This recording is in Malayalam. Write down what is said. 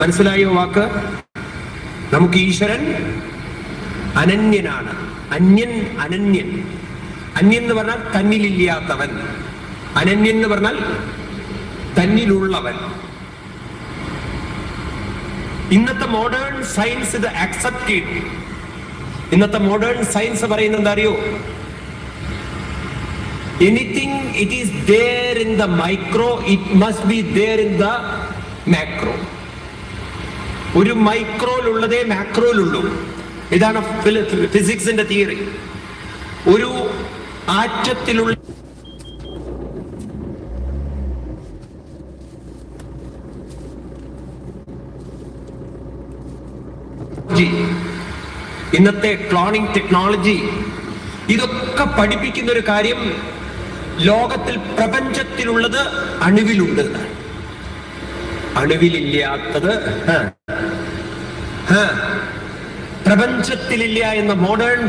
മനസ്സിലായോ വാക്ക്? നമുക്ക് ഈശ്വരൻ അനന്യനാണ്. അന്യൻ അനന്യൻ. അന്യൻ എന്ന് പറഞ്ഞാൽ തന്നിലില്ലാത്തവൻ. അനന്യൻ എന്ന് പറഞ്ഞാൽ തന്നിലുള്ളവൻ. ഇന്നത്തെ മോഡേൺ സയൻസ് ഇത് അക്സെപ്റ്റ് ചെയ്തു. ഇന്നത്തെ മോഡേൺ സയൻസ് പറയുന്നത് എന്താ അറിയോ? Anything it is there in the micro, it must be there in the macro. ഒരു മൈക്രോയിലുള്ളതേ മാക്രോയിലുള്ളൂ. ഇതാണ് ഫിസിക്സിന്റെ തിയറി. ഒരു ആറ്റത്തിലുള്ള ഇന്നത്തെ ക്ലോണിംഗ് ടെക്നോളജി ഇതൊക്കെ പഠിപ്പിക്കുന്ന ഒരു കാര്യം, ലോകത്തിൽ പ്രപഞ്ചത്തിലുള്ളത് അണുവിലുണ്ട്, അണുവിലില്ലാത്തത് പ്രപഞ്ചത്തിലില്ല എന്ന മോഡേൺ